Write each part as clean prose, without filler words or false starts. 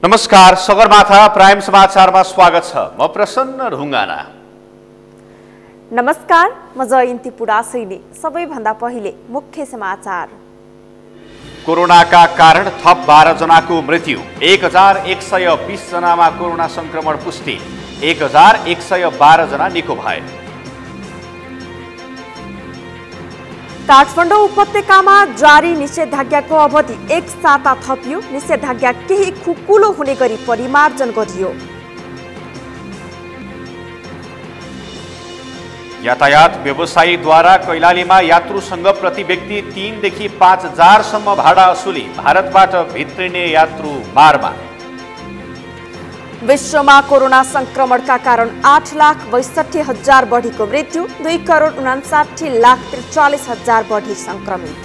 नमस्कार, सगरमाथा प्राइम समाचारमा स्वागत छ। म प्रसन्न ढुङ्गाना। नमस्कार, म जयन्ती पुडासैनी। सबैभन्दा पहिले मुख्य समाचार। कोरोनाका कारण थप 12 जनाको मृत्यु, 1120 जनामा कोरोना संक्रमण पुष्टि, 1112 जना निको भए। काठमाडौँ उपत्यकामा जारी निषेधाज्ञाको अवधि 1 साता थपियो। निषेधाज्ञा केही खुकुलो हुने गरी परिमार्जन गरियो। यातायात व्यवसायीद्वारा कैलालीमा यात्रुसँग प्रति व्यक्ति 3 देखि 5 हजार सम्म भाडा असुली, भारतबाट भित्रिने यात्रु मारमा। विश्वमा कोरोना संक्रमणका कारण 8,62,000 बढीको मृत्यु, 2,59,43,43,000 बढी संक्रमित।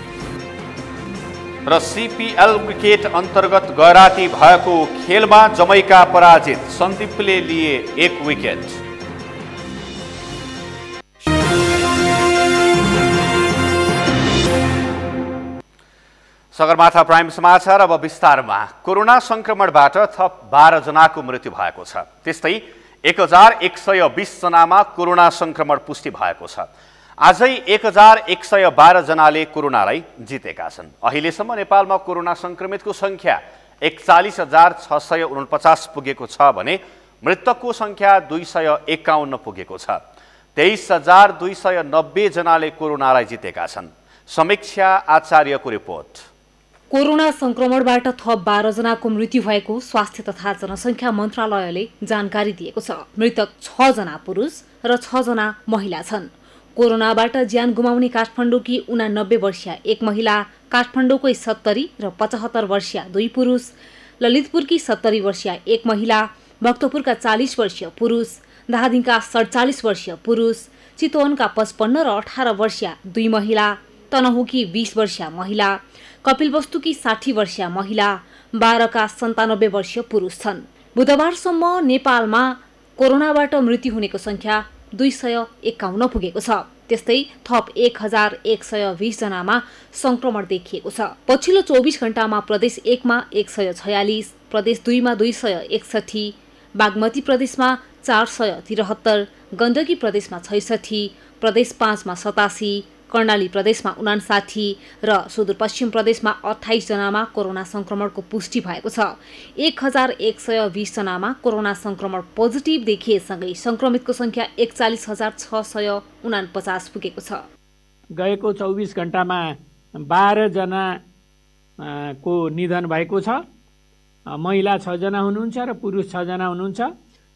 र सीपीएल क्रिकेट अन्तर्गत गैराती भएको खेलमा जमैका पराजित, सन्दीपले लिए 1 विकेट। सगरमाथा प्राइम समाचार अब विस्तारमा। कोरोना संक्रमणबाट थप 12 जनाको मृत्यु भएको छ। त्यस्तै 1120 जनामा कोरोना संक्रमण पुष्टि भएको छ। आजै 1112 जनाले कोरोनालाई जितेका छन्। अहिलेसम्म नेपालमा कोरोना संक्रमितको संख्या 41,649 पुगेको छ भने मृतकको संख्या 251 पुगेको छ। 23,290 जनाले कोरोनालाई जितेका छन्। समीक्षा आचार्यको रिपोर्ट। कोरोना संक्रमणबाट थप 12 जनाको मृत्यु भएको स्वास्थ्य तथा जनसङ्ख्या मन्त्रालयले जानकारी दिएको छ। मृतक 6 जना पुरुष र 6 जना महिला छन्। कोरोनाबाट ज्यान गुमाउने काठमाडौँकी 89 वर्षीय 1 महिला, काठमाडौँकै 70 र 75 वर्षीय 2 पुरुष, ललितपुरकी 70 वर्षीय 1 महिला, भक्तपुरका 40 वर्षीय पुरुष, धादिङका 47 वर्षीय पुरुष, चितवनका 55 र 18 वर्षीय 2 महिला, तनहुँकी 20 वर्षीय महिला, कपिलवस्तुकी 60 वर्षीय महिला, 12 का 97 वर्षीय पुरुष छन्। बुधबारसम्म नेपालमा कोरोनाबाट मृत्यु हुनेको संख्या 251 पुगेको छ। त्यस्तै थप 1120 जनामा संक्रमण देखिएको छ। पछिल्लो 24 घण्टामा प्रदेश 1 मा 146, प्रदेश 2 मा 261, बागमती प्रदेशमा 473, गण्डकी प्रदेशमा 66, प्रदेश 5 मा 87, कर्णाली प्रदेशमा 59 र सुदूरपश्चिम प्रदेशमा 28 जनामा कोरोना संक्रमणको पुष्टि भएको छ। 1120 जनामा कोरोना संक्रमण पोजिटिभ देखिएसँगै संक्रमितको संख्या 41,649 पुगेको छ। गएको 24 घण्टामा 12 जनाको निधन भएको छ। महिला 6 जना हुनुहुन्छ र पुरुष 6 जना हुनुहुन्छ।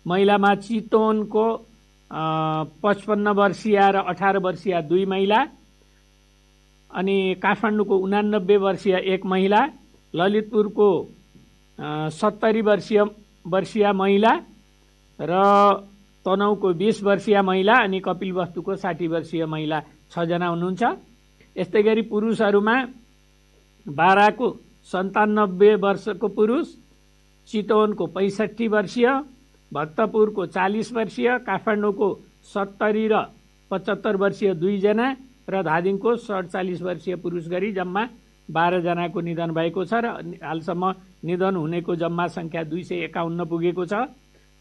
महिलामा चितवनको 55 वर्षीय र 18 वर्षीय 2 महिला, अनि काठमाडौँको 89 वर्षीय 1 महिला, ललितपुरको 70 वर्षीय महिला र तनहुँको 20 वर्षीय महिला, अनि कपिलवस्तुको 60 वर्षीय महिला 6 जना हुनुहुन्छ। यस्तै गरी पुरुषहरूमा बाराको 97 वर्षको पुरुष, चितवनको 65 वर्षीय, भक्तपुरको 40 वर्षीय, काठमाडौँको 70 र 75 वर्षीय 2 जना र धादिङको 47 वर्षीय पुरुष गरी जम्मा 12 जनाको निधन भएको छ र हालसम्म निधन हुनेको जम्मा संख्या 251 पुगेको छ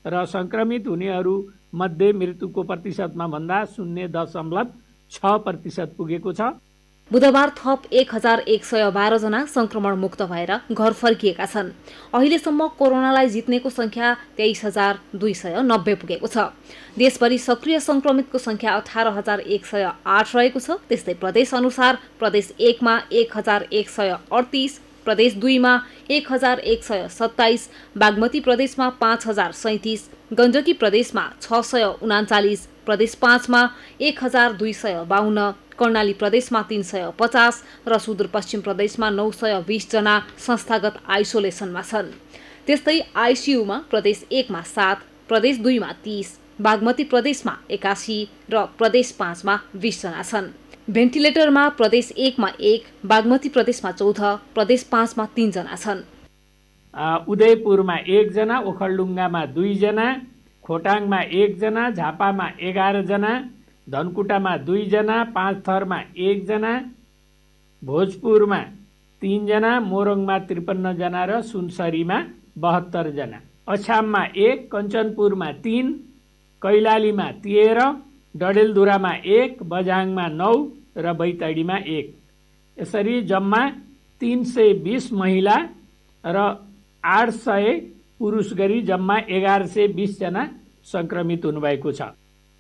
र संक्रमित हुनेहरू मध्ये मृत्युको प्रतिशतमा भन्दा 0.6% पुगेको छ। बुधबार थप 1112 जना संक्रमण मुक्त भएर घर फर्किएका छन्। अहिलेसम्म कोरोनालाई जित्नेको संख्या 23,290 पुगेको छ। देशभरि सक्रिय संक्रमितको संख्या 18,108 रहेको छ। त्यस्तै प्रदेश अनुसार प्रदेश 1 मा 1,138, प्रदेश 2 मा 1,127, बागमती प्रदेशमा 5,037, गण्डकी प्रदेशमा 639, प्रदेश 5 मा 1,252, कर्णाली प्रदेशमा 350 र सुदूरपश्चिम प्रदेशमा 920 जना संस्थागत आइसोलेसनमा छन्। त्यस्तै आइसियुमा प्रदेश 1 मा 7, प्रदेश 2 मा 30, बागमती प्रदेशमा 81 र प्रदेश 5 मा 20 जना छन्। भेन्टिलेटरमा प्रदेश 1 मा 1, बागमती प्रदेशमा 14, प्रदेश 5 मा 3 जना छन्। उदयपुरमा 1 जना, ओखलढुङ्गामा 2 जना, खोटाङमा 1 जना, झापामा 11 जना, धनकुटामा 2 जना, पाँचथरमा 1 जना, भोजपुरमा 3 जना, मोरङमा 53 जना र सुनसरीमा 72 जना, अछाममा 1, कञ्चनपुरमा 3, कैलालीमा 13, डडेलधुरामा 1, बझाङमा 9 र बैतडीमा 1। यसरी जम्मा 320 महिला र 800 पुरुष गरी जम्मा 1120 जना संक्रमित हुनुभएको छ।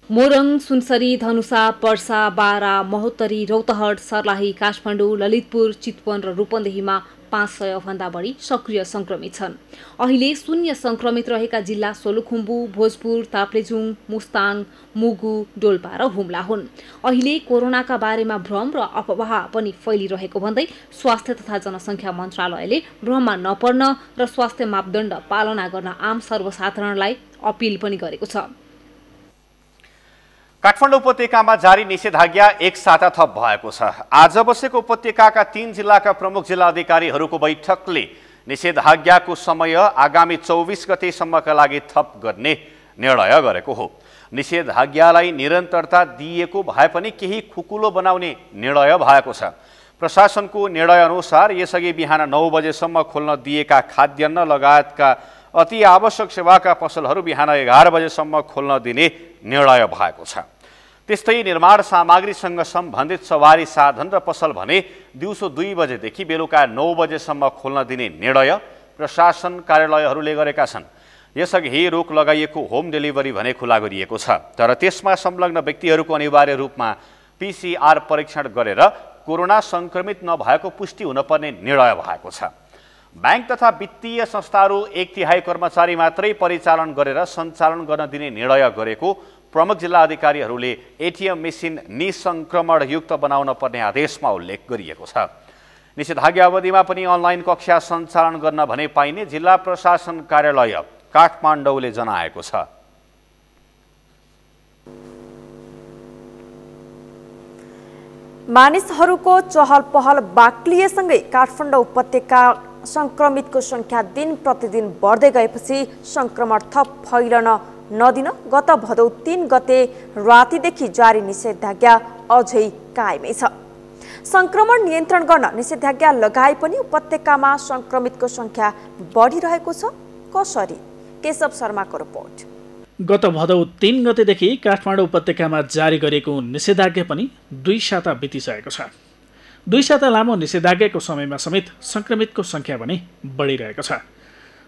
मोरङ, सुनसरी, धनुषा, पर्सा, बारा, महोत्तरी, रौतहट, सर्लाही, काठमाडौँ, ललितपुर, चितवन र रूपन्देहीमा 500 भन्दा बढी सक्रिय संक्रमित छन्। अहिले शून्य संक्रमित रहेका जिल्ला सोलुखुम्बु, भोजपुर, ताप्लेजुङ, मुस्ताङ, मुगु, डोल्पा र हुम्ला हुन्। अहिले कोरोनाका बारेमा भ्रम र अफवाह पनि फैलिरहेको भन्दै स्वास्थ्य तथा जनसङ्ख्या मन्त्रालयले भ्रममा नपर्न र स्वास्थ्य मापदण्ड पालना गर्न आम सर्वसाधारणलाई अपिल पनि गरेको छ। काठमाडौँ उपत्यकामा जारी निषेधाज्ञा एक साता थप भएको छ। आज बसेको उपत्यकाका 3 जिल्लाका प्रमुख जिल्ला अधिकारीहरूको बैठकले निषेधाज्ञाको समय आगामी 24 गतेसम्मका लागि थप गर्ने निर्णय गरेको हो। निषेधाज्ञालाई निरन्तरता दिएको भए पनि केही खुकुलो बनाउने निर्णय भएको छ। प्रशासनको निर्णयअनुसार यसअघि बिहान 9 बजेसम्म खोल्न दिएका खाद्यान्न लगायतका अति आवश्यक सेवाका पसलहरू बिहान 11 बजेसम्म खोल्न दिने निर्णय भएको छ। त्यस्तै निर्माण सामग्रीसँग सम्बन्धित सवारी साधन र पसल भने दिउँसो 2 बजेदेखि बेलुका 9 बजेसम्म खोल्न दिने निर्णय प्रशासन कार्यालयहरूले गरेका छन्। यसअघि रोक लगाइएको होम डेलिभरी भने खुला गरिएको छ, तर त्यसमा संलग्न व्यक्तिहरूको अनिवार्य रूपमा PCR परीक्षण गरेर कोरोना संक्रमित नभएको पुष्टि हुनुपर्ने निर्णय भएको छ। बैंक तथा वित्तीय संस्थाहरू 1/3 कर्मचारी मात्रै परिचालन गरेर सञ्चालन गर्न दिने निर्णय गरेको प्रमुख जिल्ला अधिकारीहरूले ATM मेसिन निसंक्रमणयुक्त बनाउन पर्ने आदेशमा उल्लेख गरिएको छ। निषेधाज्ञा अवधिमा पनि अनलाइन कक्षा सञ्चालन गर्न भने पाइने जिल्ला प्रशासन कार्यालय काठमाडौँले जनाएको छ। मानिसहरूको चहल पहल बाक्लिएसँगै काठमाडौँ उपत्यका संक्रमितको संख्या दिन प्रतिदिन बढ्दै गएपछि संक्रमण थप फैलन नदिन गत भदौ 3 गते रातिदेखि जारी निषेधाज्ञा अझै कायमै छ। संक्रमण नियन्त्रण गर्न निषेधाज्ञा लगाए पनि उपत्यकामा संक्रमितको संख्या बढिरहेको छ। कसरी? केशव शर्माको रिपोर्ट। गत भदौ 3 गतेदेखि काठमाडौँ उपत्यकामा जारी गरेको निषेधाज्ञा पनि 2 साता बितिसकेको छ। 2 साता लामो निषेधाज्ञाको समयमा समेत संक्रमितको संख्या पनि बढिरहेको छ।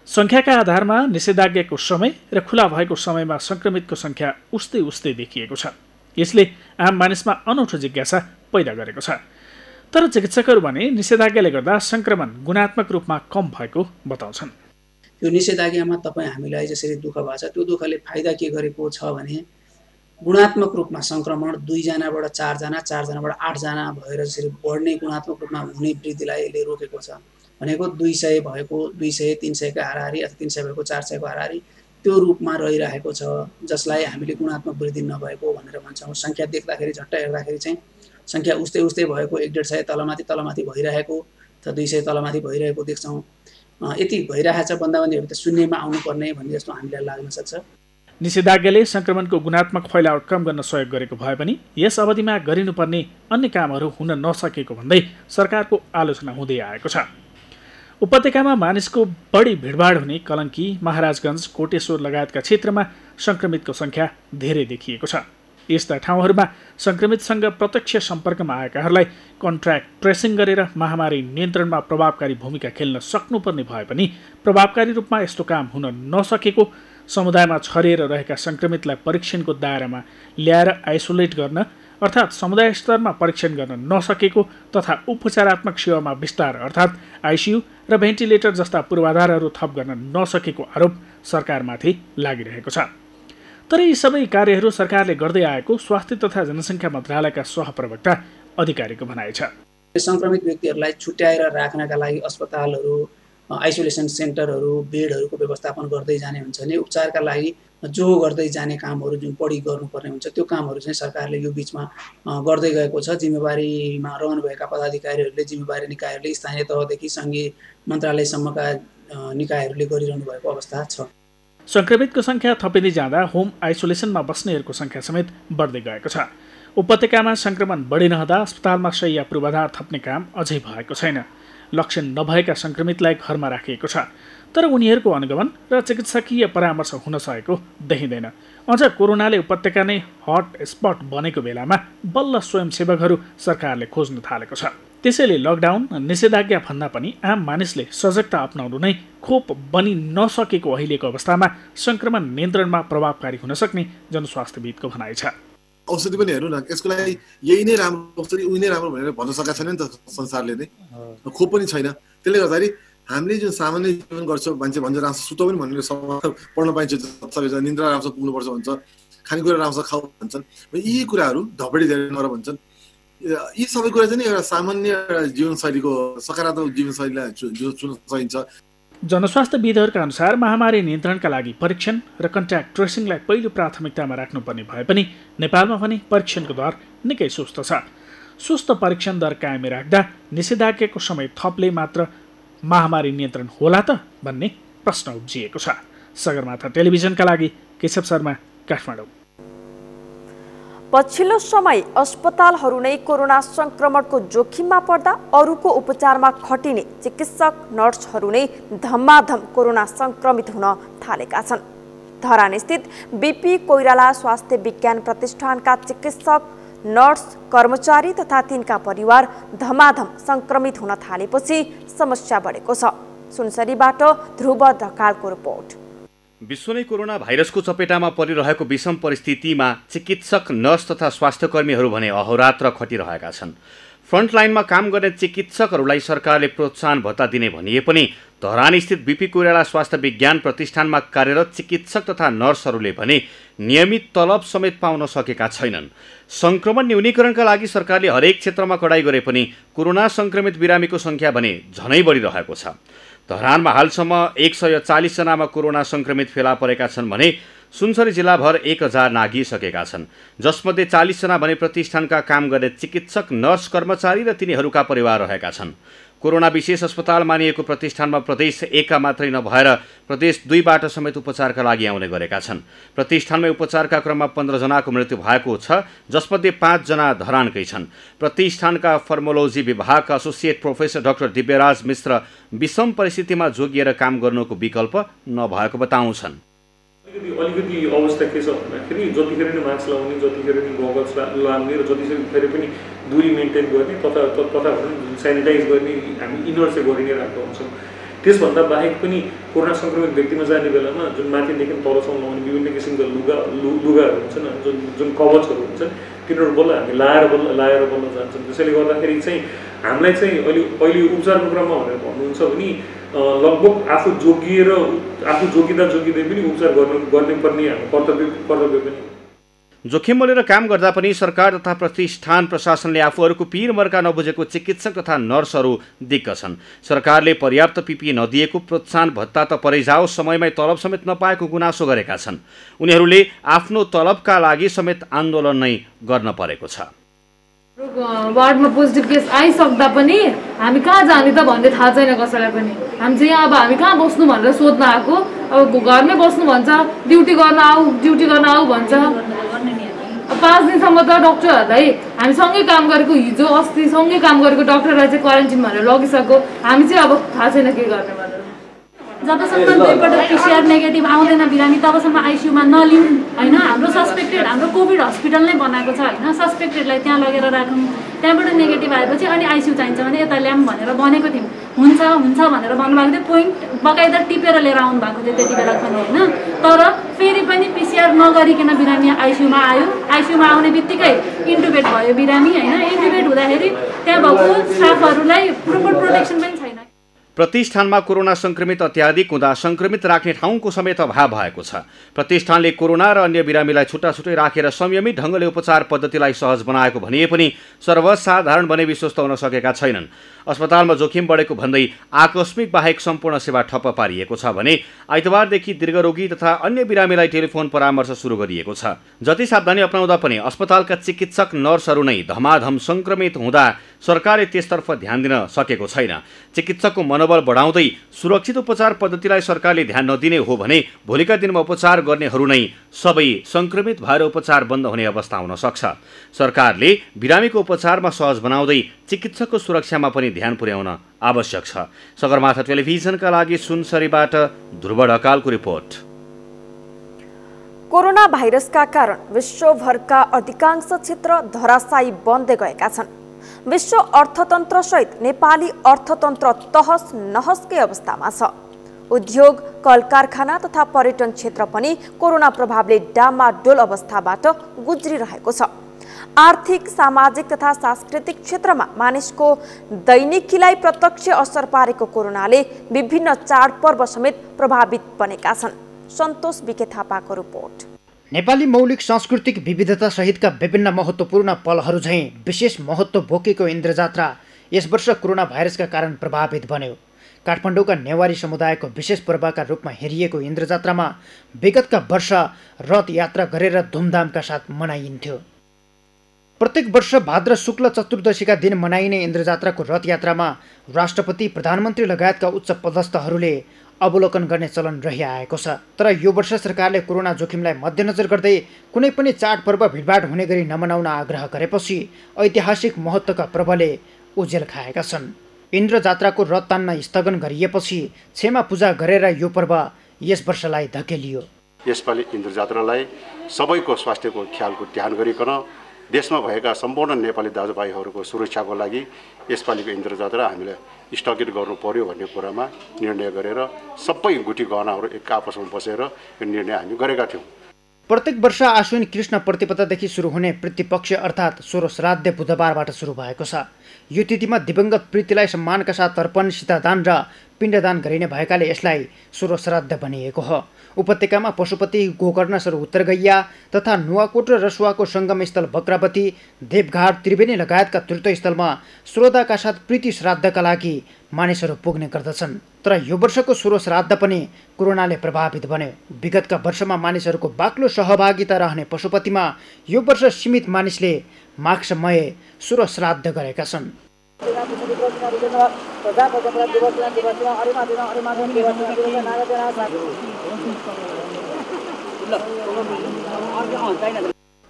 संख्याका आधारमा निषेधाज्ञाको समय र खुला भएको समयमा संक्रमितको संख्या उस्तै देखिएको छ। यसले आम मानिसमा अनौठो जिज्ञासा पैदा गरेको छ। तर चिकित्सकहरू भने निषेधाज्ञाले गर्दा संक्रमण गुणात्मक रूपमा कम भएको बताउँछन्। यो निषेधाज्ञामा तपाईँ हामीलाई जसरी दुःख भएको छ त्यो दुःखले फाइदा के गरेको छ भने गुणात्मक रूपमा संक्रमण 2 जनाबाट 4 जना, 4 जनाबाट 8 जना भएर जसरी बढ्ने गुणात्मक रूपमा हुने वृद्धिलाई यसले रोकेको छ। भनेको 200 भएको 200, 300 का हाराहारी अथवा 300 भएको 400 को हाराहारी त्यो रूपमा रहिरहेको छ, जसलाई हामीले गुणात्मक वृद्धि नभएको भनेर भन्छौँ। संख्या देख्दाखेरि झट्ट हेर्दाखेरि चाहिँ संख्या उस्तै भएको 150 तलमाथि भइरहेको त 200 तलमाथि भइरहेको देख्छौँ। यति भइरहेछ बन्दाबन्दीहरू त शून्यमा आउनुपर्ने भन्ने जस्तो हामीलाई लाग्न सक्छ। निषेधाज्ञाले संक्रमणको गुणात्मक फैलाव कम गर्न सहयोग गरेको भए पनि यस अवधिमा गरिनुपर्ने अन्य कामहरू हुन नसकेको भन्दै सरकारको आलोचना हुँदै आएको छ। उपत्यकामा मानिसको बढी भिडभाड हुने कलङ्की, महाराजगञ्ज, कोटेश्वर लगायतका क्षेत्रमा संक्रमितको संख्या धेरै देखिएको छ। यस्ता ठाउँहरूमा संक्रमितसँग प्रत्यक्ष सम्पर्कमा आएकाहरूलाई कन्ट्र्याक्ट ट्रेसिङ गरेर महामारी नियन्त्रणमा प्रभावकारी भूमिका खेल्न सक्नुपर्ने भए पनि प्रभावकारी रूपमा यस्तो काम हुन नसकेको, समुदायमा छरिएर रहेका संक्रमितलाई परीक्षणको दायरामा ल्याएर आइसोलेट गर्न अर्थात् समुदाय स्तरमा परीक्षण गर्न नसकेको तथा उपचारात्मक सेवामा विस्तार अर्थात् ICU र भेन्टिलेटर जस्ता पूर्वाधारहरू थप गर्न नसकेको आरोप सरकारमाथि लागिरहेको छ। तर यी सबै कार्यहरू सरकारले गर्दै आएको स्वास्थ्य तथा जनसङ्ख्या मन्त्रालयका सहप्रवक्ता अधिकारीको भनाइ छ। संक्रमित व्यक्तिहरूलाई छुट्याएर राख्नका लागि अस्पतालहरू, आइसोलेसन सेन्टरहरू, बेडहरूको व्यवस्थापन गर्दै जाने हुन्छ भने उपचारका लागि जो गर्दै जाने कामहरू जुन बढी गर्नुपर्ने हुन्छ त्यो कामहरू चाहिँ सरकारले यो बिचमा गर्दै गएको छ। जिम्मेवारीमा रहनुभएका पदाधिकारीहरूले, जिम्मेवारी निकायहरूले स्थानीय तहदेखि सङ्घीय मन्त्रालयसम्मका निकायहरूले गरिरहनु भएको अवस्था छ। संक्रमितको संख्या थपिँदै जाँदा होम आइसोलेसनमा बस्नेहरूको संख्या समेत बढ्दै गएको छ। उपत्यकामा संक्रमण बढी रहँदा अस्पतालमा शय्या पूर्वाधार थप्ने काम अझै भएको छैन। लक्षण नभएका संक्रमितलाई घरमा राखिएको छ। तर उनीहरूको अनुगमन र चिकित्सकीय परामर्श हुन सकेको देखिँदैन। अझ कोरोनाले उपत्यका नै हट स्पट बनेको बेलामा बल्ल स्वयंसेवकहरू सरकारले खोज्न थालेको छ। त्यसैले लकडाउन निषेधाज्ञा भन्दा पनि आम मानिसले सजगता अपनाउनु नै खोप बनि नसकेको अहिलेको अवस्थामा सङ्क्रमण नियन्त्रणमा प्रभावकारी हुन सक्ने जनस्वास्थ्यविदको भनाइ छ। औषधि पनि हेर्नु न, यसको लागि यही नै राम्रो औषधि उही नै राम्रो भनेर भन्न सकेको छैन नि त संसारले नै। खोप पनि छैन। त्यसले गर्दाखेरि हामीले जुन सामान्य जीवन गर्छौँ, मान्छे भन्छ राम्रो सुतो पनि भनेर पढ्न पाइन्छ, सबैजना निन्द्रा राम्रो पुग्नुपर्छ भन्छ, खानेकुरा राम्रो खाऊ भन्छन्। यी कुराहरू धपडी धेरै नर भन्छन्। यी सबै कुरा चाहिँ एउटा सामान्य जीवनशैलीको सकारात्मक जीवनशैलीलाई चुन्न सकिन्छ। जनस्वास्थ्यविदहरूका अनुसार महामारी नियन्त्रणका लागि परीक्षण र कन्ट्याक्ट ट्रेसिङलाई पहिलो प्राथमिकतामा राख्नुपर्ने भए पनि नेपालमा भने परीक्षणको दर निकै सुस्त छ। सुस्त परीक्षण दर कायमै राख्दा निषेधाज्ञाको समय थपले मात्र महामारी नियन्त्रण होला त भन्ने प्रश्न उब्जिएको छ। सगरमाथा टेलिभिजनका लागि केशव शर्मा, काठमाडौँ। पछिल्लो समय अस्पतालहरू नै कोरोना संक्रमणको जोखिममा पर्दा अरूको उपचारमा खटिने चिकित्सक नर्सहरू नै धमाधम कोरोना संक्रमित हुन थालेका छन्। धरान स्थित बीपी कोइराला स्वास्थ्य विज्ञान प्रतिष्ठानका चिकित्सक नर्स कर्मचारी तथा तिनका परिवार धमाधम संक्रमित हुन थालेपछि समस्या बढेको छ। सुनसरीबाट ध्रुव ढकालको रिपोर्ट। विश्व नै कोरोना भाइरसको चपेटामा परिरहेको विषम परिस्थितिमा चिकित्सक नर्स तथा स्वास्थ्यकर्मीहरू भने अहोरात्र खटिरहेका छन्। फ्रन्टलाइनमा काम गर्ने चिकित्सकहरूलाई सरकारले प्रोत्साहन भत्ता दिने भनिए पनि धरान स्थित बीपी कोइराला स्वास्थ्य विज्ञान प्रतिष्ठानमा कार्यरत चिकित्सक तथा नर्सहरूले भने नियमित तलब समेत पाउन सकेका छैनन्। संक्रमण न्यूनीकरणका लागि सरकारले हरेक क्षेत्रमा कडाई गरे पनि कोरोना संक्रमित बिरामीको सङ्ख्या भने झनै बढिरहेको छ। धरानमा हालसम्म 140 जनामा कोरोना संक्रमित फेला परेका छन् भने सुनसरी जिल्लाभर 1000 नागिसकेका छन्, जसमध्ये 40 जना भने प्रतिष्ठानका काम गर्ने चिकित्सक नर्स कर्मचारी र तिनीहरूका परिवार रहेका छन्। कोरोना विशेष अस्पताल मानिएको प्रतिष्ठानमा प्रदेश 1 का मात्रै नभएर प्रदेश 2 बाट समेत उपचारका लागि आउने गरेका छन्। प्रतिष्ठानमै उपचारका क्रममा 15 जनाको मृत्यु भएको छ, जसमध्ये 5 जना धरानकै छन्। प्रतिष्ठानका फार्मोलोजी विभागका एसोसिएट प्रोफेसर डाक्टर दिव्यराज मिश्र विषम परिस्थितिमा जोगिएर काम गर्नुको विकल्प नभएको बताउँछन्। अलिकति अवस्था के छ भन्दाखेरि जतिखेर नै मास्क लगाउने, जतिखेर नै गगल्स लगाउने र जतिखेर पनि दूरी मेन्टेन गर्ने तथा सेनिटाइज गर्ने हामी यिनीहरू चाहिँ गरि नै रहेका हुन्छौँ। त्यसभन्दा बाहेक पनि कोरोना सङ्क्रमित व्यक्तिमा जाने बेलामा जुन माथिदेखि तलसम्म लगाउने विभिन्न किसिमका लुगाहरू हुन्छन्, जुन कवचहरू हुन्छन्, तिनीहरू बल्ल हामी लाएर बल्ल जान्छन्। त्यसैले गर्दाखेरि चाहिँ हामीलाई चाहिँ अहिले उपचारको क्रममा भनेर भन्नुहुन्छ भने लगभग आफू जोगिँदै पनि उपचार गर्नुपर्ने हाम्रो कर्तव्य पनि। जोखिम मोलेर काम गर्दा पनि सरकार तथा प्रतिष्ठान प्रशासनले आफूहरूको पीर मर्का नबुझेको चिकित्सक तथा नर्सहरू दिक्क छन्। सरकारले पर्याप्त पिपी नदिएको प्रोत्साहन भत्ता त परै जाओ समयमै तलब समेत नपाएको गुनासो गरेका छन्। उनीहरूले आफ्नो तलबका लागि समेत आन्दोलन नै गर्न परेको छ। वार्डमा पोजिटिभ केस आइसक्दा पनि हामी कहाँ जाने त भन्ने थाहा छैन कसैलाई पनि। हामी चाहिँ यहाँ अब हामी कहाँ बस्नु भनेर सोध्न आएको, अब घरमै बस्नु भन्छ, ड्युटी गर्न आऊ भन्छ। 5 दिनसम्म त डक्टरहरूलाई हामी सँगै काम गरेको, हिजो अस्ति सँगै काम गरेको डक्टरलाई चाहिँ क्वारेन्टिन भनेर लगिसक्यो। हामी चाहिँ अब थाहा छैन के गर्ने भनेर। जबसम्म 2 पटक पिसिआर नेगेटिभ आउँदैन बिरामी तबसम्म आइसियुमा नलिउँ होइन। हाम्रो सस्पेक्टेड, हाम्रो कोभिड हस्पिटल नै बनाएको छ होइन, सस्पेक्टेडलाई त्यहाँ लगेर राखौँ, त्यहाँबाट नेगेटिभ आएपछि अनि आइसियु चाहिन्छ भने यता ल्याऊँ भनेर भनेको थियौँ। हुन्छ भनेर भन्नुभएको थियो, पोइन्ट बकाइदा टिपेर लिएर आउनु भएको थियो त्यति बेला पनि होइन। तर फेरि पनि पिसिआर नगरिकन बिरामी आइसियुमा आयो, आइसियुमा आउने बित्तिकै इन्टुबेट भयो बिरामी होइन। इन्टुबेट हुँदाखेरि त्यहाँ भएको स्टाफहरूलाई प्रोपर प्रोटेक्सन पनि छैन। प्रतिष्ठानमा कोरोना संक्रमित अत्याधिक हुँदा संक्रमित राख्ने ठाउँको समेत अभाव भएको छ। प्रतिष्ठानले कोरोना र अन्य बिरामीलाई छुट्टा-छुट्टै राखेर संयमित ढङ्गले उपचार पद्धतिलाई सहज बनाएको भनिए पनि सर्वसाधारण भने विश्वस्त हुन सकेका छैनन्। अस्पतालमा जोखिम बढेको भन्दै आकस्मिक बाहेक सम्पूर्ण सेवा ठप्प पारिएको छ भने आइतबारदेखि दीर्घरोगी तथा अन्य बिरामीलाई टेलिफोन परामर्श सुरु गरिएको छ। जति सावधानी अपनाउँदा पनि अस्पतालका चिकित्सक नर्सहरू नै धमाधम संक्रमित हुँदा सरकारले त्यसतर्फ ध्यान दिन सकेको छैन। चिकित्सकको मनोबल बढाउँदै सुरक्षित उपचार पद्धतिलाई सरकारले ध्यान नदिने हो भने भोलिका दिनमा उपचार गर्नेहरू नै सबै संक्रमित भएर उपचार बन्द हुने अवस्था हुन सक्छ। सरकारले बिरामीको उपचारमा सहज बनाउँदै चिकित्सकको सुरक्षामा पनि ध्यान पुर्याउन आवश्यक छ। सगरमाथा टेलिभिजनका लागि सुनसरीबाट ध्रुव ढकालको रिपोर्ट। कोरोना भाइरसका कारण विश्वभरका अधिकांश क्षेत्र धराशायी बन्दै गएका छन्। विश्व अर्थतन्त्र सहित नेपाली अर्थतन्त्र तहस नहसकै अवस्थामा छ। उद्योग, कल कारखाना तथा पर्यटन क्षेत्र पनि कोरोना प्रभावले डामाडोल अवस्थाबाट गुज्रिरहेको छ। आर्थिक, सामाजिक तथा सांस्कृतिक क्षेत्रमा मानिसको दैनिकीलाई प्रत्यक्ष असर पारेको कोरोनाले विभिन्न चाडपर्व समेत प्रभावित बनेका छन्। सन्तोष बिके थापाको रिपोर्ट। नेपाली मौलिक सांस्कृतिक विविधता सहितका विभिन्न महत्त्वपूर्ण पलहरू झैँ विशेष महत्त्व बोकेको इन्द्रजात्रा यस वर्ष कोरोना भाइरसका कारण प्रभावित बन्यो। काठमाडौँका नेवारी समुदायको विशेष पर्वका रूपमा हेरिएको इन्द्रजात्रामा विगतका वर्ष रथ यात्रा गरेर धुमधामका साथ मनाइन्थ्यो। प्रत्येक वर्ष भाद्र शुक्ल चतुर्दशीका दिन मनाइने इन्द्रजात्राको रथयात्रामा राष्ट्रपति, प्रधानमन्त्री लगायतका उच्च पदस्थहरूले अवलोकन गर्ने चलन रहिआएको छ। तर यो वर्ष सरकारले कोरोना जोखिमलाई मध्यनजर गर्दै कुनै पनि चाडपर्व भिडभाड हुने गरी नमनाउन आग्रह गरेपछि ऐतिहासिक महत्त्वका पर्वले उजेल खाएका छन्। इन्द्रजात्राको रथ तान्न स्थगन गरिएपछि क्षमा पूजा गरेर यो पर्व यस वर्षलाई धकेलियो। यसपालि इन्द्रजात्रालाई सबैको स्वास्थ्यको ख्यालको ध्यान गरिकन देशमा भएका सम्पूर्ण नेपाली दाजुभाइहरूको सुरक्षाको लागि यसपालिको इन्द्रजात्रा हामीले स्थगित गर्नु पर्यो भन्ने कुरामा निर्णय गरेर सबै गुठी गहनाहरू एक आपसमा बसेर यो निर्णय हामी गरेका थियौँ। प्रत्येक वर्ष आश्विन कृष्ण प्रतिपदादेखि सुरु हुने पितृपक्ष अर्थात् सोह्र श्राद्ध बुधबारबाट सुरु भएको छ। यो तिथिमा दिवंगत प्रीतिलाई सम्मानका साथ तर्पण, सीतादान र पिण्डदान गरिने भएकाले यसलाई सोह्र श्राद्ध भनिएको हो। उपत्यकामा पशुपति, गोकर्णेश्वर उत्तरगैया तथा नुवाकोट र रसुवाको सङ्गमस्थल बक्रावती, देवघाट, त्रिवेणी लगायतका तीर्थस्थलमा श्रद्धाका साथ प्रीति श्राद्धका लागि मानिसहरू पुग्ने गर्दछन्। तर यो वर्षको सोह्र श्राद्ध पनि कोरोनाले प्रभावित बन्यो। विगतका वर्षमा मानिसहरूको बाक्लो सहभागिता रहने पशुपतिमा यो वर्ष सीमित मानिसले माघसमय सोह्र श्राद्ध गरेका छन्।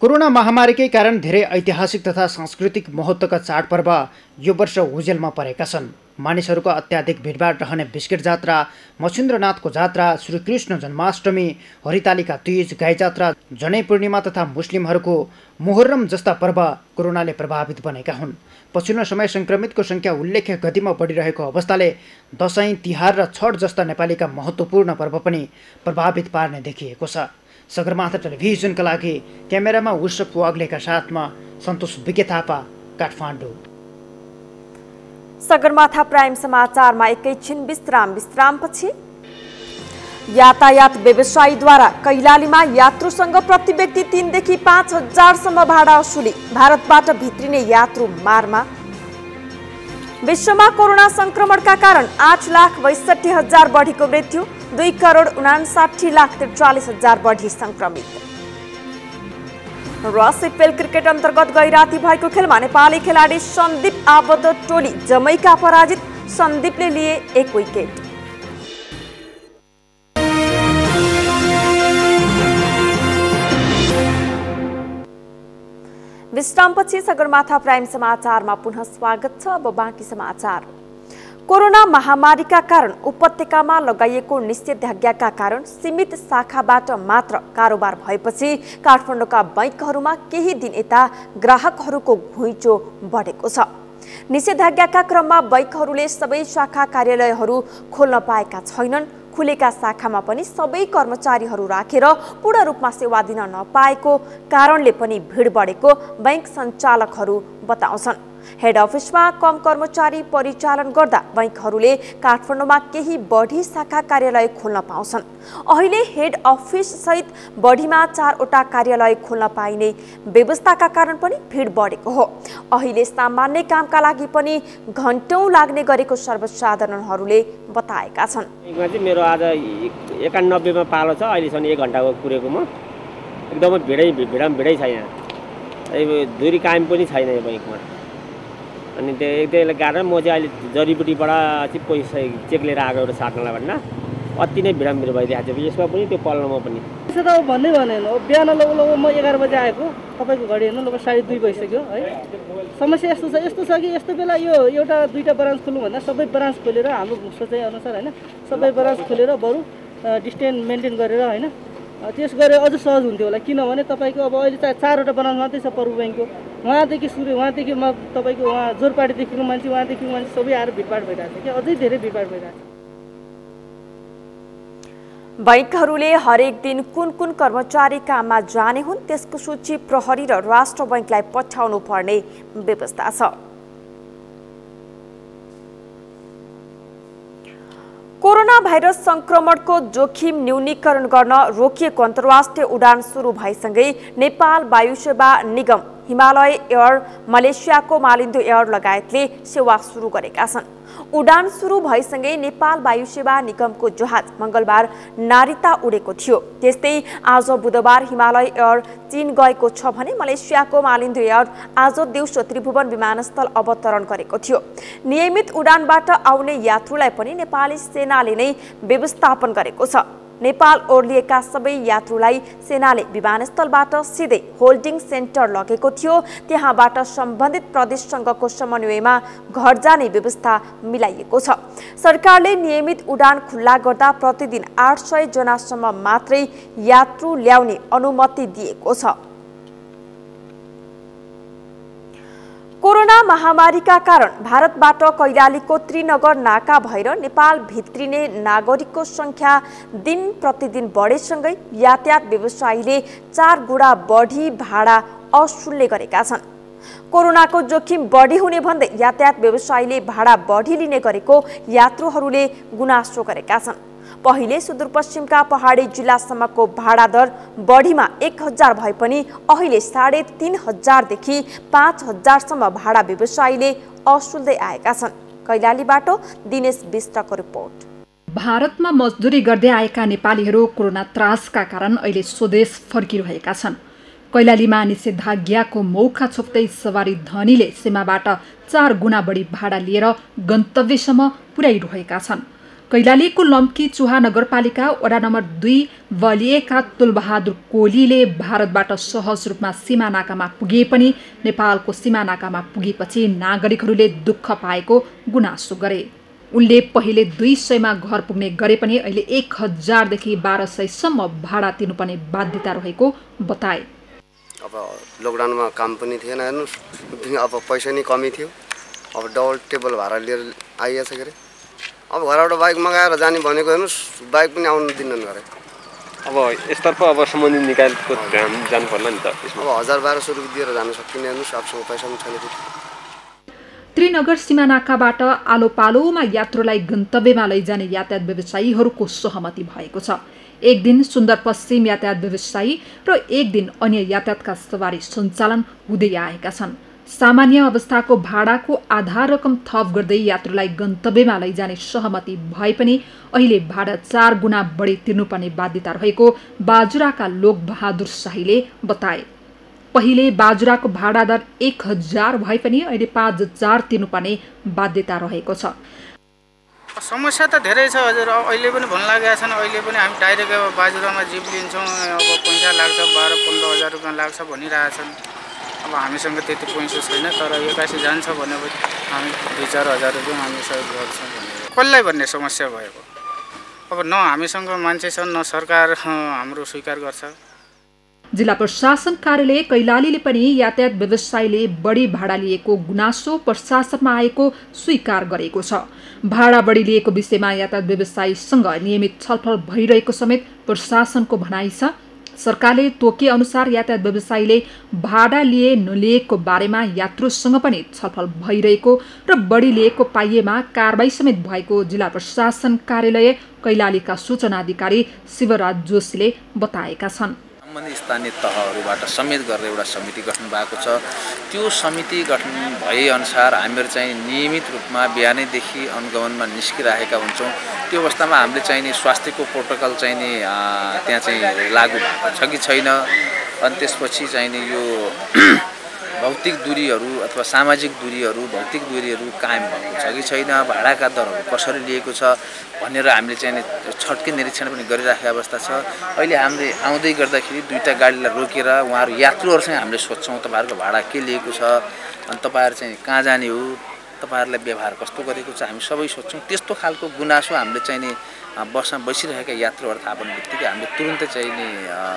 कोरोना महामारीकै कारण धेरै ऐतिहासिक तथा सांस्कृतिक महत्त्वका चाडपर्व यो वर्ष ओझेलमा परेका छन्। मानिसहरूको अत्याधिक भिडभाड रहने बिस्किट जात्रा, मच्छिन्द्रनाथको जात्रा, श्रीकृष्ण जन्माष्टमी, हरितालिका तीज, गाई जात्रा, जनै पूर्णिमा तथा मुस्लिमहरूको मुहर्रम जस्ता पर्व कोरोनाले प्रभावित बनेका हुन्। पछिल्लो समय संक्रमितको सङ्ख्या उल्लेख्य गतिमा बढिरहेको अवस्थाले दशैँ, तिहार र छठ जस्ता नेपालीका महत्त्वपूर्ण पर्व पनि प्रभावित पार्ने देखिएको छ। सगरमाथा टेलिभिजनका लागि क्यामेरामा उसप वाग्लेका साथमा सन्तोष बिके थापा, काठमाडौँ। सगरमाथा प्राइम समाचारमा एकैछिन विश्रामपछि यातायात व्यवसायीद्वारा कैलालीमा यात्रुसँग प्रति व्यक्ति 3 देखि 5 हजारसम्म भाडा असुली, भारतबाट भित्रिने यात्रु मारमा। विश्वमा कोरोना संक्रमणका कारण 8,62,000 बढीको मृत्यु, 2,59,43,43,000 बढी संक्रमित। र सिपिएल क्रिकेट अन्तर्गत गैराती भएको खेलमा नेपाली खेलाडी सन्दीप आबद्ध टोली जमैका पराजित, सन्दीपले लिए 1 विकेट। विश्रामपछि सगरमाथा प्राइम समाचारमा पुनः स्वागत छ। अब बाँकी समाचार। कोरोना महामारीका कारण उपत्यकामा लगाइएको निषेधाज्ञाका कारण सीमित शाखाबाट मात्र कारोबार भएपछि काठमाडौँका बैंकहरूमा केही दिन यता ग्राहकहरूको घुइँचो बढेको छ। निषेधाज्ञाका क्रममा बैंकहरूले सबै शाखा कार्यालयहरू खोल्न पाएका छैनन्। खुलेका शाखामा पनि सबै कर्मचारीहरू राखेर पूर्ण रूपमा सेवा दिन नपाएको कारणले पनि भिड बढेको बैंक सञ्चालकहरू बताउँछन्। हेड अफिसमा कम कर्मचारी परिचालन गर्दा बैंकहरूले काठमाडौँमा केही बढी शाखा कार्यालय खोल्न पाउँछन्। अहिले हेड अफिस सहित बढीमा 4वटा कार्यालय खोल्न पाइने व्यवस्थाका कारण पनि भिड बढेको हो। अहिले सामान्य कामका लागि पनि घण्टौं लाग्ने गरेको सर्वसाधारणहरूले बताएका छन्। मेरो आज 91 मा पालो छ, अहिलेसम्म 1 घण्टाको कुरेको म एकदमै भिडै छैन। दुरी कायम पनि छैन यो बैंकमा। अनि त्यसले कारण म चाहिँ अहिले जडीबुटीबाट चाहिँ पैसा चेक लिएर आएको एउटा साट्नलाई भन्न अति नै भिडामिड भइरहेको छ यसमा पनि त्यो पल्लोमा पनि। त्यसो त भन्नै भनेन बिहान लगभग म 11 बजे आएको तपाईँको घडी हेर्नु लगभग 2:30 भइसक्यो है। समस्या यस्तो छ कि यस्तो बेला यो एउटा दुईटा ब्रान्च खोल्नु भन्दा सबै ब्रान्च खोलेर हाम्रो सोचाइ अनुसार होइन सबै ब्रान्च खोलेर बरु डिस्टेन्स मेन्टेन गरेर होइन त्यस गरे अझ सहज हुन्थ्यो होला। किनभने तपाईँको अब अहिले चाहिँ 4वटा ब्रान्च मात्रै छ प्रभु ब्याङ्कको वहाँदेखि वहाँदेखि तपाईँको वहाँ जोरपाटीदेखिको मान्छे वहाँदेखिको मान्छे सबै आएर भिडभाड भइरहेको छ कि अझै धेरै भिडभाड भइरहेको छ। बैंकहरूले हरेक दिन कुन कुन कर्मचारी काममा जाने हुन् त्यसको सूची प्रहरी र राष्ट्र बैंकलाई पठाउनु पर्ने व्यवस्था छ। कोरोना भाइरस संक्रमणको जोखिम न्यूनीकरण गर्न रोकिएको अन्तर्राष्ट्रिय उडान सुरु भएसँगै नेपाल वायुसेवा निगम, हिमालय एयर, मलेसियाको मालिन्दो एयर लगायतले सेवा सुरु गरेका छन्। उडान सुरु भएसँगै नेपाल वायुसेवा निगमको जहाज मंगलबार नारिता उडेको थियो। त्यस्तै आज बुधबार हिमालय एयर चीन गएको छ भने मलेसियाको मालिन्दो एयर आज दिउँसो त्रिभुवन विमानस्थल अवतरण गरेको थियो। नियमित उडानबाट आउने यात्रुलाई पनि नेपाली सेनाले नै व्यवस्थापन गरेको छ। नेपाल ओर्लिएका सबै यात्रुलाई सेनाले विमानस्थलबाट सिधै होल्डिङ सेन्टर लगेको थियो। त्यहाँबाट सम्बन्धित प्रदेशसँगको समन्वयमा घर जाने व्यवस्था मिलाइएको छ। सरकारले नियमित उडान खुल्ला गर्दा प्रतिदिन 800 जनासम्म मात्रै यात्रु ल्याउने अनुमति दिएको छ। कोरोना महामारीका कारण भारतबाट कैलालीको त्रिनगर नाका भएर नेपाल भित्रिने नागरिकको संख्या दिन प्रतिदिन बढेसँगै यातायात व्यवसायीले 4 गुणा बढी भाडा असुल्ने गरेका छन्। कोरोनाको जोखिम बढी हुने भन्दै यातायात व्यवसायीले भाडा बढी लिने गरेको यात्रुहरूले गुनासो गरेका छन्। पहिले सुदूरपश्चिमका पहाडी जिल्लासम्मको भाडा दर बढीमा 1000 भए पनि अहिले 3500 देखि 5000 सम्म भाडा व्यवसायीले असुल्दै आएका छन्। कैलालीबाट दिनेश विष्टको रिपोर्ट। भारतमा मजदुरी गर्दै आएका नेपालीहरू कोरोना त्रासका कारण अहिले स्वदेश फर्किरहेका छन्। कैलालीमा निषेधाज्ञाको मौका छोप्दै सवारी धनीले सीमाबाट 4 गुणा बढी भाडा लिएर गन्तव्यसम्म पुर्याइरहेका छन्। कैलालीको लम्की चुहा नगरपालिका वडा नम्बर 2 वलिएका तुलबहादुर कोलीले भारतबाट सहज रूपमा सीमा नाकामा पुगे पनि नेपालको सीमा नाकामा पुगेपछि नागरिकहरूले दुःख पाएको गुनासो गरे। उनले पहिले 200 मा घर पुग्ने गरे पनि अहिले 1000 देखि 1200 सम्म भाडा तिर्नुपर्ने बाध्यता रहेको बताए। अब लकडाउनमा काम पनि थिएन हेर्नुस्, अब पैसा नै कमी थियो। अब डबल टेबल भाडा लिएर आइएछ के अरे। अब घरबाट बाइक मगाएर जाने भनेको हेर्नुस्, बाइक पनि आउनु दिन्नन् गरे। अब यसतर्फ अब सम्बन्धित निकायको ध्यान जानु पर्ला नि त। अब 1000-1200 रुपियाँ दिएर जान सकिने हेर्नुस्, आफूसँग पैसा पनि छैन। त्रिनगर सीमा नाकाबाट आलो पालोमा यात्रुलाई गन्तव्यमा लैजाने यातायात व्यवसायीहरूको सहमति भएको छ। एक दिन सुन्दर पश्चिम यातायात व्यवसायी र एक दिन अन्य यातायातका सवारी सञ्चालन हुँदै आएका छन्। सामान्य अवस्थाको भाडाको आधा रकम थप गर्दै यात्रुलाई गन्तव्यमा लैजाने सहमति भए पनि अहिले भाडा 4 गुणा बढी तिर्नुपर्ने बाध्यता रहेको बाजुराका लोकबहादुर शाहीले बताए। पहिले बाजुराको भाडा दर 1000 भए पनि अहिले 5000 तिर्नुपर्ने बाध्यता रहेको छ। समस्या त धेरै छ हजुर। अहिले पनि भन्न लागेका छन्। अहिले पनि हामी डाइरेक्ट बाजुरामा जिप लिन्छौँ, अब पैसा लाग्छ 12-15 हजार रुपियाँ लाग्छ भनिरहेछन्। अब हामीसँग त्यति पैसा छैन, तर एक्कासी जान्छ भनेपछि हामी 2-4 हजार रुपियाँ हामी सहयोग गर्छौँ भने कसलाई भन्ने समस्या भएको। अब न हामीसँग मान्छे छन् न सरकार हाम्रो स्वीकार गर्छ। जिल्ला प्रशासन कार्यालय कैलालीले पनि यातायात व्यवसायीले बढी भाडा लिएको गुनासो प्रशासनमा आएको स्वीकार गरेको छ। भाडा बढी लिएको विषयमा यातायात व्यवसायीसँग नियमित छलफल भइरहेको समेत प्रशासनको भनाइ छ। सरकारले तोके अनुसार यातायात व्यवसायीले भाडा लिए नलिएको बारेमा यात्रुसँग पनि छलफल भइरहेको र बढी लिएको पाइएमा कारबाही समेत भएको जिल्ला प्रशासन कार्यालय कैलालीका सूचना अधिकारी शिवराज जोशीले बताएका छन्। सम्बन्धित स्थानीय तहहरूबाट समेत गरेर एउटा समिति गठन भएको छ। त्यो समिति गठन भएअनुसार हामीहरू चाहिँ नियमित रूपमा बिहानैदेखि अनुगमनमा निस्किरहेका हुन्छौँ। त्यो अवस्थामा हामीले चाहिने स्वास्थ्यको प्रोटोकल चाहिने त्यहाँ चाहिँ लागू छ कि छैन, अनि त्यसपछि चाहिने यो भौतिक दूरीहरू अथवा सामाजिक दूरीहरू भौतिक दूरीहरू कायम भएको छ कि छैन, भाडाका दरहरू कसरी लिएको छ भनेर हामीले चाहिँ छड्के निरीक्षण पनि गरिराखेको अवस्था छ। अहिले हामीले आउँदै गर्दाखेरि दुईटा गाडीलाई रोकेर उहाँहरू यात्रुहरूसँग हामीले सोध्छौँ तपाईँहरूको भाडा के लिएको छ अनि तपाईँहरू चाहिँ कहाँ जाने हो, तपाईँहरूलाई व्यवहार कस्तो गरेको छ, हामी सबै सोध्छौँ। त्यस्तो खालको गुनासो हामीले चाहिँ नि बसमा बसिरहेका यात्रुहरू थाहा पाउने बित्तिकै हामीले तुरुन्तै चाहिँ नि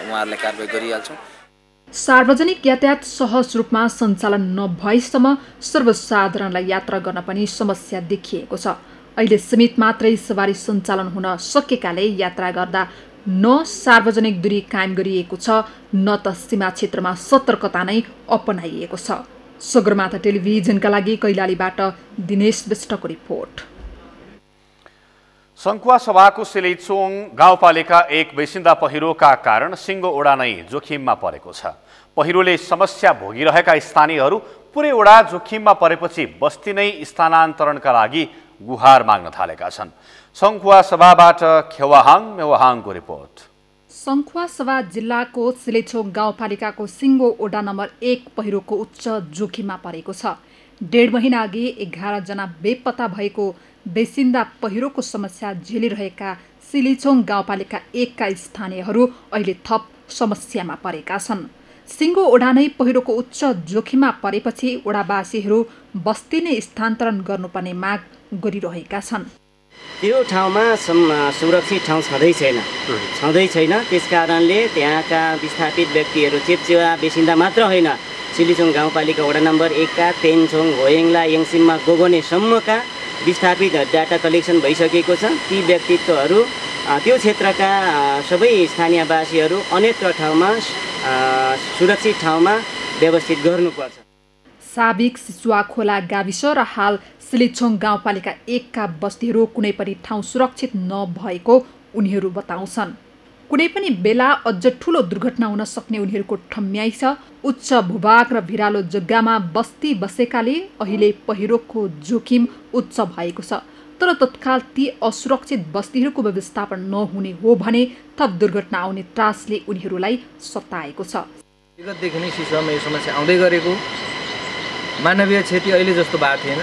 उहाँहरूलाई कारबाही गरिहाल्छौँ। सार्वजनिक यातायात सहज रूपमा सञ्चालन नभएसम्म सर्वसाधारणलाई यात्रा गर्न पनि समस्या देखिएको छ। अहिले सीमित मात्रै सवारी सञ्चालन हुन सकेकाले यात्रा गर्दा न सार्वजनिक दूरी कायम गरिएको छ न त सीमा क्षेत्रमा सतर्कता नै अपनाइएको छ। सगरमाथा टेलिभिजनका लागि कैलालीबाट दिनेश विष्टको रिपोर्ट। सङ्खुवा सभाको सिलेचोङ गाउँपालिका 1 बेसिन्दा पहिरोका कारण सिङ्गो ओडा नै जोखिममा परेको छ। पहिरोले समस्या भोगिरहेका स्थानीयहरू पुरै ओडा जोखिममा परेपछि बस्ती नै स्थानान्तरणका लागि गुहार माग्न थालेका छन्। सङ्खुवा सभाबाट खेवाहाङ मेवाहाङको रिपोर्ट। सङ्खुवा सभा जिल्लाको सिलेचोङ गाउँपालिकाको सिङ्गो ओडा नम्बर 1 पहिरोको उच्च जोखिममा परेको छ। 1.5 महिना अघि 11 जना बेपत्ता भएको बेसिन्दा पहिरोको समस्या झेलिरहेका सिलिचोङ गाउँपालिका 1 का स्थानीयहरू अहिले थप समस्यामा परेका छन्। सिङ्गो ओडा नै पहिरोको उच्च जोखिममा परेपछि ओडावासीहरू बस्ती नै स्थानान्तरण गर्नुपर्ने माग गरिरहेका छन्। त्यो ठाउँमा सुरक्षित ठाउँ छँदै छैन। त्यसकारणले त्यहाँका विस्थापित व्यक्तिहरू चेप्चेवा बेसिन्दा मात्र होइन, सिलिचोङ गाउँपालिका वडा नम्बर 1 का तेन्चोङ होयेङला यङसिममा गोगोनेसम्मका विस्थापित डाटा कलेक्सन भइसकेको छ। ती व्यक्तित्वहरू त्यो क्षेत्रका सबै स्थानीयवासीहरू अन्यत्र ठाउँमा सुरक्षित ठाउँमा व्यवस्थित गर्नुपर्छ। साबिक सिसुवा खोला गाविस र हाल सिलिचोङ गाउँपालिका 1 का बस्तीहरू कुनै पनि ठाउँ सुरक्षित नभएको उनीहरू बताउँछन्। कुनै पनि बेला अझ ठूलो दुर्घटना हुन सक्ने उनीहरूको ठम्याइ छ। उच्च भूभाग र भिरालो जग्गामा बस्ती बसेकाले अहिले पहिरोको जोखिम उच्च भएको छ। तर तत्काल ती असुरक्षित बस्तीहरूको व्यवस्थापन नहुने हो भने थप दुर्घटना आउने त्रासले उनीहरूलाई सताएको छ। विगतदेखि नै सिसुवामा यो समस्या आउँदै गरेको, मानवीय क्षति अहिले जस्तो भएको थिएन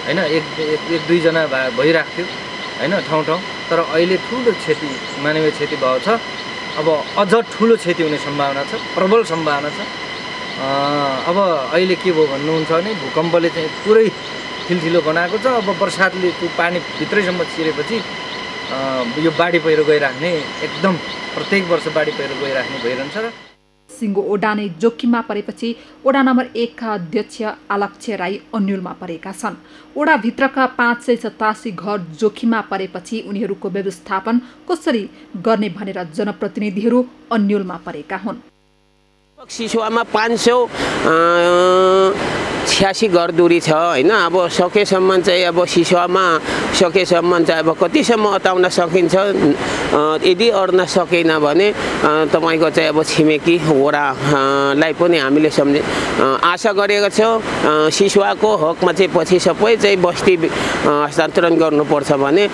होइन, एक दुई जना भइरहेको थियो होइन ठाउँ ठाउँ, तर अहिले ठुलो क्षति मानवीय क्षति भएको छ। अब अझ ठुलो क्षति हुने सम्भावना छ, प्रबल सम्भावना छ। अब अहिले के भयो भन्नुहुन्छ भने भूकम्पले चाहिँ पुरै ठिलठिलो बनाएको छ। अब बर्सातले त्यो पानी भित्रैसम्म छिरेपछि यो बाढी पहिरो गइराख्ने, एकदम प्रत्येक वर्ष बाढी पहिरो गइराख्ने भइरहन्छ। सिङ्गो ओडा नै जोखिममा परेपछि ओडा नम्बर 1 का अध्यक्ष आलक्ष्य राई अन्यलमा परेका छन्। ओडाभित्रका 587 घर जोखिममा परेपछि उनीहरूको व्यवस्थापन कसरी गर्ने भनेर जनप्रतिनिधिहरू अन्यलमा परेका हुन्। सिसुवामा 586 घर दूरी छ होइन। अब सकेसम्म चाहिँ अब सिसुवामा सकेसम्म चाहिँ अब कतिसम्म अटाउन सकिन्छ, यदि अड्न सकेन भने तपाईँको चाहिँ अब छिमेकी वडालाई पनि हामीले आशा गरेका छौँ। सिसुवाको हकमा चाहिँ पछि सबै चाहिँ बस्ती हस्तान्तरण गर्नुपर्छ भने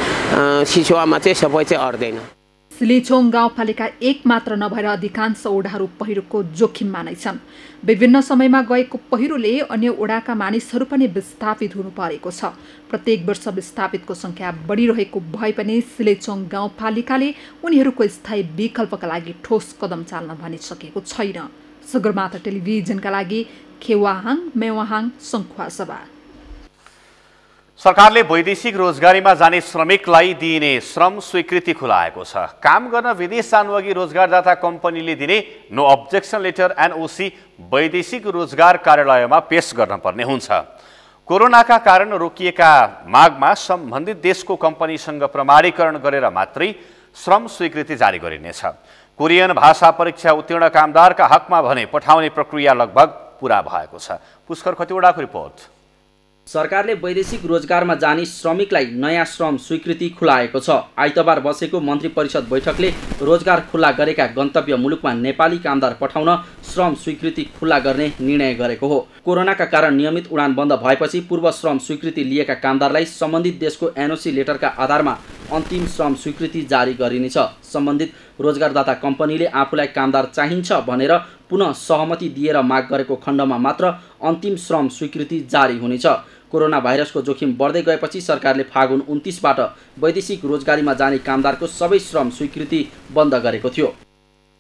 सिसुवामा चाहिँ सबै चाहिँ अड्दैन। सिलिचोङ गाउँपालिका 1 मात्र नभएर अधिकांश ओडाहरू पहिरोको जोखिममा नै छन्। विभिन्न समयमा गएको पहिरोले अन्य ओडाका मानिसहरू पनि विस्थापित हुनु परेको छ। प्रत्येक वर्ष विस्थापितको संख्या बढिरहेको भए पनि सिलिचोङ गाउँपालिकाले उनीहरूको स्थायी विकल्पका लागि ठोस कदम चाल्न भनिसकेको छैन। सगरमाथा टेलिभिजनका लागि खेवाहाङ मेवाहाङ सङ्खुवा सभा। सरकारले वैदेशिक रोजगारीमा जाने श्रमिकलाई दिइने श्रम स्वीकृति खुलाएको छ। काम गर्न विदेश जानुअघि रोजगारदाता कम्पनीले दिने नो अब्जेक्सन लेटर एनओसी वैदेशिक रोजगार कार्यालयमा पेश गर्न पर्ने हुन्छ। कोरोनाका कारण रोकिएका मागमा सम्बन्धित देशको कम्पनीसँग प्रमाणीकरण गरेर मात्रै श्रम स्वीकृति जारी गरिनेछ। कोरियन भाषा परीक्षा उत्तीर्ण कामदारका हकमा भने पठाउने प्रक्रिया लगभग पूरा भएको छ। पुष्कर खतिवडाको रिपोर्ट। सरकारले वैदेशिक रोजगारमा जाने श्रमिकलाई नयाँ श्रम स्वीकृति खुलाएको छ। आइतबार बसेको मन्त्री परिषद बैठकले रोजगार खुला गरेका गन्तव्य मुलुकमा नेपाली कामदार पठाउन श्रम स्वीकृति खुला गर्ने निर्णय गरेको हो। कोरोनाका कारण नियमित उडान बन्द भएपछि पूर्व श्रम स्वीकृति लिएका कामदारलाई सम्बन्धित देशको एनओसी लेटरका आधारमा अन्तिम श्रम स्वीकृति जारी गरिनेछ। सम्बन्धित रोजगारदाता कम्पनीले आफूलाई कामदार चाहिन्छ भनेर पुनः सहमति दिएर माग गरेको खण्डमा मात्र अन्तिम श्रम स्वीकृति जारी हुनेछ। कोरोना भाइरसको जोखिम बढ्दै गएपछि सरकारले फागुन 29बाट वैदेशिक रोजगारीमा जाने कामदारको सबै श्रम स्वीकृति बन्द गरेको थियो।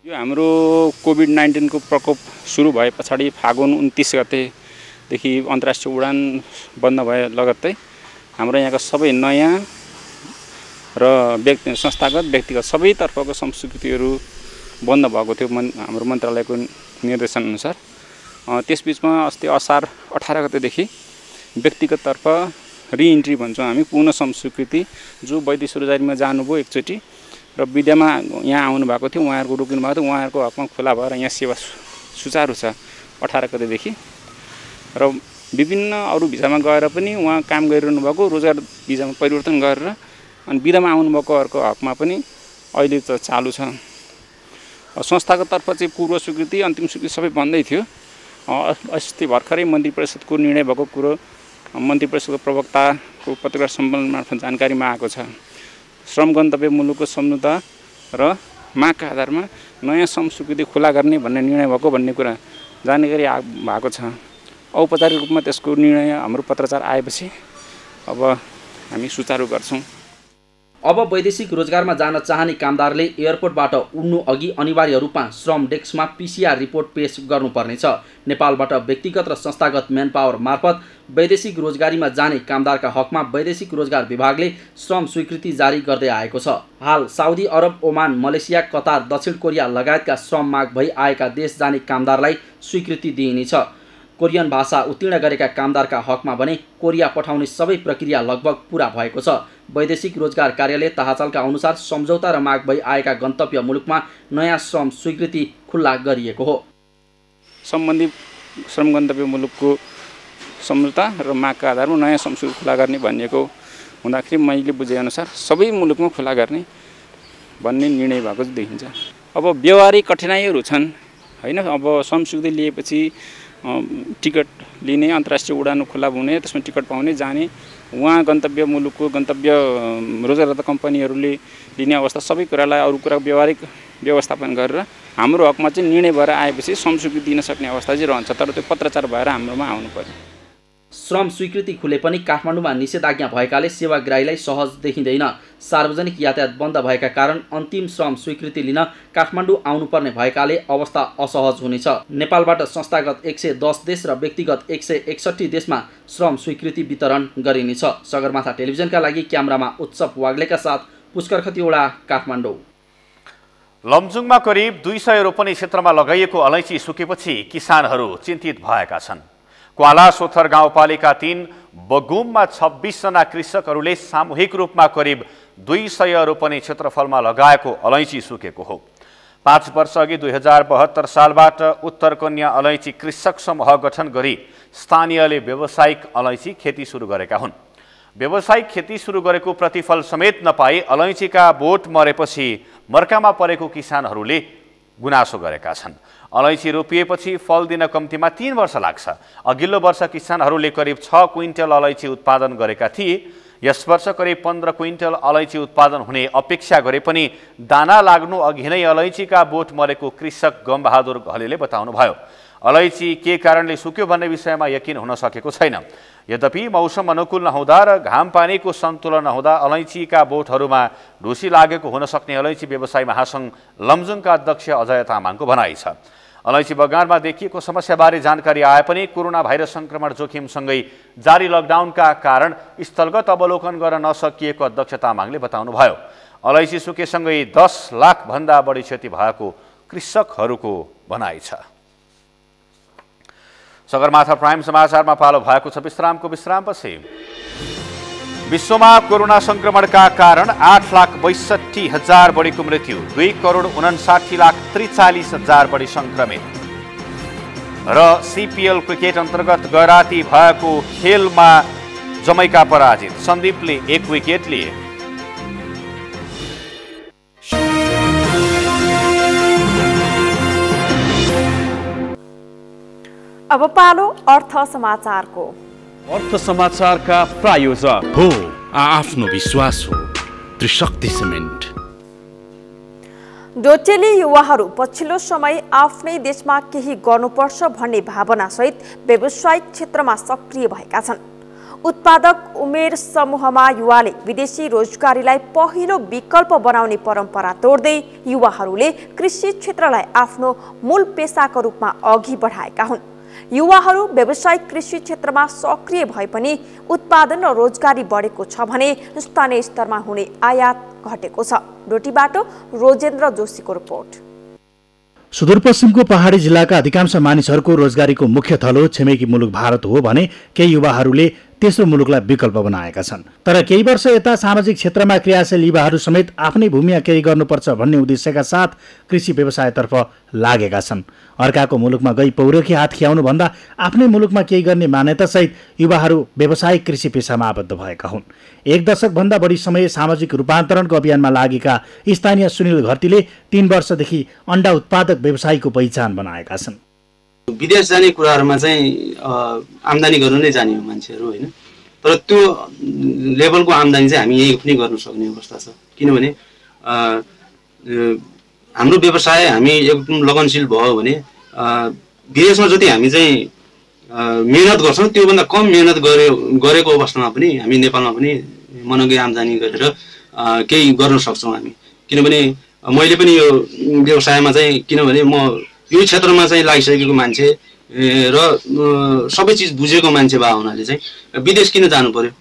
यो हाम्रो कोभिड-19 को प्रकोप सुरु भए पछाडि फागुन 29 गतेदेखि अन्तर्राष्ट्रिय उडान बन्द भए लगत्तै हाम्रो यहाँका सबै नयाँ र संस्थागत व्यक्तिगत सबैतर्फको संस्कृतिहरू बन्द भएको थियो हाम्रो मन्त्रालयको निर्देशनअनुसार। त्यसबिचमा अस्ति असार 18 गतेदेखि व्यक्तिगततर्फ रिइन्ट्री भन्छौँ हामी, पुनः संस्कृति जो वैदेशिक रोजगारीमा जानुभयो एकचोटि र विद्यामा यहाँ आउनु भएको थियो, उहाँहरूको रोकिनु भएको थियो, उहाँहरूको हकमा खुला भएर यहाँ सेवा सुचारू छ 18 गतेदेखि। र विभिन्न अरू भिसामा गएर पनि उहाँ काम गरिरहनु भएको रोजगार भिसामा परिवर्तन गरेर अनि विधामा आउनुभएकोहरूको हकमा पनि अहिले त चालु छ। संस्थाको तर्फ चाहिँ पूर्व स्वीकृति अन्तिम स्वीकृति सबै बन्दै थियो। अस्ति भर्खरै मन्त्री परिषदको निर्णय भएको कुरो मन्त्री परिषदको प्रवक्ताको पत्रकार सम्मेलन मार्फत जानकारीमा आएको छ। श्रम गन्तव्य मुलुकको सम्झौता र मागका आधारमा नयाँ श्रम स्वीकृति खुला गर्ने भन्ने निर्णय भएको भन्ने कुरा जानकारी भएको छ। औपचारिक रूपमा त्यसको निर्णय हाम्रो पत्रचार आएपछि अब हामी सुचारू गर्छौँ। अब वैदेशिक रोजगारमा जान चाहने कामदारले एयरपोर्टबाट उड्नु अघि अनिवार्य रूपमा श्रम डेस्कमा PCR रिपोर्ट पेश गर्नुपर्नेछ। नेपालबाट व्यक्तिगत र संस्थागत म्यानपावर मार्फत वैदेशिक रोजगारीमा जाने कामदारका हकमा वैदेशिक रोजगार विभागले श्रम स्वीकृति जारी गर्दै आएको छ। हाल Saudi Arab, Oman, Malaysia, Qatar, दक्षिण कोरिया लगायतका श्रम माग भई आएका देश जाने कामदारलाई स्वीकृति दिइनेछ। कोरियन भाषा उत्तीर्ण गरेका कामदारका हकमा भने कोरिया पठाउने सबै प्रक्रिया लगभग पूरा भएको छ। वैदेशिक रोजगार कार्यालय ताहाचालका अनुसार सम्झौता र माग भई आएका गन्तव्य मुलुकमा नयाँ श्रम स्वीकृति खुल्ला गरिएको हो। सम्बन्धित श्रम गन्तव्य मुलुकको सम्झौता र मागका आधारमा नयाँ श्रम स्वीकृति खुला गर्ने भनिएको हुँदाखेरि मैले बुझेअनुसार सबै मुलुकमा खुला गर्ने भन्ने निर्णय भएको देखिन्छ। अब व्यवहारिक कठिनाइहरू छन् हैन। अब श्रम स्वीकृति लिएपछि टिकट लिने, अन्तर्राष्ट्रिय उडान खुला हुने, त्यसमा टिकट पाउने, जाने, उहाँ गन्तव्य मुलुकको गन्तव्य रोजगारदाता कम्पनीहरूले लिने अवस्था सबै कुरालाई अरू कुरा व्यवहारिक व्यवस्थापन गरेर हाम्रो हकमा चाहिँ निर्णय भएर आएपछि श्रम स्वीकृति दिन सक्ने अवस्था चाहिँ रहन्छ। तर त्यो पत्रचार भएर हाम्रोमा आउनु पर्यो। श्रम स्वीकृति खुले पनि काठमाडौँमा निषेधाज्ञा भएकाले सेवाग्राहीलाई सहज देखिँदैन। सार्वजनिक यातायात बन्द भएका कारण अन्तिम श्रम स्वीकृति लिन काठमाडौँ आउनुपर्ने भएकाले अवस्था असहज हुनेछ। नेपालबाट संस्थागत 110 देश र व्यक्तिगत 161 देशमा श्रम स्वीकृति वितरण गरिनेछ। सगरमाथा टेलिभिजनका लागि क्यामेरामा उत्सव वाग्लेका साथ पुष्कर खतिवडा, काठमाडौँ। लमजुङमा करिब 200 रोपनी क्षेत्रमा लगाइएको अलैँची सुकेपछि किसानहरू चिन्तित भएका छन्। क्वाला सोथर गाउँपालिका 3 बगुममा 26 जना कृषकहरूले सामूहिक रूपमा करिब 200 रोपनी क्षेत्रफलमा लगाएको अलैँची सुकेको हो। 5 वर्ष अघि 2072 सालबाट उत्तर कन्या अलैँची कृषक समूह गठन गरी स्थानीयले व्यावसायिक अलैँची खेती सुरु गरेका हुन्। व्यावसायिक खेती सुरु गरेको प्रतिफल समेत नपाई अलैँचीका बोट मरेपछि मर्कामा परेको किसानहरूले गुनासो गरेका छन्। अलैँची रोपिएपछि फल दिन कम्तीमा 3 वर्ष लाग्छ। अघिल्लो वर्ष किसानहरूले करिब 6 क्विन्टल अलैँची उत्पादन गरेका थिए। यस वर्ष करिब 15 क्विन्टल अलैँची उत्पादन हुने अपेक्षा गरे पनि दाना लाग्नु अघि नै अलैँचीका बोट मरेको कृषक गमबहादुर घलेले बताउनुभयो। अलैँची के कारणले सुक्यो भन्ने विषयमा यकिन हुन सकेको छैन। यद्यपि मौसम अनुकूल नहुँदा र घाम पानीको सन्तुलन नहुँदा अलैँचीका बोटहरूमा ढुसी लागेको हुन सक्ने अलैँची व्यवसायी महासङ्घ लमजुङका अध्यक्ष अजय तामाङको भनाइ छ। अलैँची बगानमा देखिएको समस्याबारे जानकारी आए पनि कोरोना भाइरस संक्रमण जोखिमसँगै जारी लकडाउनका कारण स्थलगत अवलोकन गर्न नसकिएको अध्यक्ष तामाङले बताउनुभयो। अलैँची सुकेसँगै 10 लाख भन्दा बढी क्षति भएको कृषकहरूको भनाइ छ। सगरमाथा प्राइम समाचारमा पालो भएको छ विश्रामको विश्रामपछि। विश्वमा कोरोना संक्रमणका कारण 8,62,000 बढीको मृत्यु, 2,59,43,000 बढी संक्रमित। र CPL क्रिकेट अन्तर्गत गैराती भएको खेलमा जमैका पराजित, सन्दीपले 1 विकेट लिए। अब पालो अर्थ समाचारको। अर्थ समाचारका प्रायोजक हो आफ्नो विश्वास हो त्रिशक्ति सिमेन्ट। डोटेली युवाहरू पछिल्लो समय आफ्नै देशमा केही गर्नुपर्छ भन्ने भावनासहित व्यावसायिक क्षेत्रमा सक्रिय भएका छन्। उत्पादक उमेर समूहमा युवाले विदेशी रोजगारीलाई पहिलो विकल्प बनाउने परम्परा तोड्दै युवाहरूले कृषि क्षेत्रलाई आफ्नो मूल पेसाको रूपमा अघि बढाएका हुन्। युवाहरू व्यावसायिक कृषि क्षेत्रमा सक्रिय भए पनि उत्पादन र रोजगारी बढेको छ भने स्थानीय स्तरमा हुने आयात घटेको छ। डोटीबाट रोजेन्द्र जोशीको रिपोर्ट। सुदूरपश्चिमको पहाडी जिल्लाका अधिकांश मानिसहरूको रोजगारीको मुख्य थलो छिमेकी मुलुक भारत हो भने केही युवाहरूले तेस्रो मुलुकलाई विकल्प बनाएका छन्। तर केही वर्ष यता सामाजिक क्षेत्रमा क्रियाशील युवाहरू समेत आफ्नै भूमिमा केही गर्नुपर्छ भन्ने उद्देश्यका साथ कृषि व्यवसायतर्फ लागेका छन्। अर्काको मुलुकमा गई पौरखी हात खियाउनु भन्दा आफ्नै मुलुकमा केही गर्ने मान्यतासहित युवाहरू व्यावसायिक कृषि पेसामा आबद्ध भएका हुन्। एक दशकभन्दा बढी समय सामाजिक रूपान्तरणको अभियानमा लागेका स्थानीय सुनिल घरतीले 3 वर्षदेखि अन्डा उत्पादक व्यवसायीको पहिचान बनाएका छन्। विदेश जाने कुराहरूमा चाहिँ आम्दानी गर्नु नै जाने हो मान्छेहरू होइन, तर त्यो लेभलको आम्दानी चाहिँ हामी यही पनि गर्न सक्ने अवस्था छ। किनभने हाम्रो व्यवसाय हामी एकदम लगनशील भयो भने विदेशमा जति हामी चाहिँ मेहनत गर्छौँ त्योभन्दा कम मेहनत गरेको अवस्थामा पनि हामी नेपालमा पनि मनोज्ञ आम्दानी गरेर केही गर्न सक्छौँ हामी। किनभने मैले पनि यो व्यवसायमा चाहिँ किनभने म यो क्षेत्रमा चाहिँ लागिसकेको मान्छे र सबै चिज बुझेको मान्छे भए हुनाले चाहिँ विदेश किन जानु पर्यो।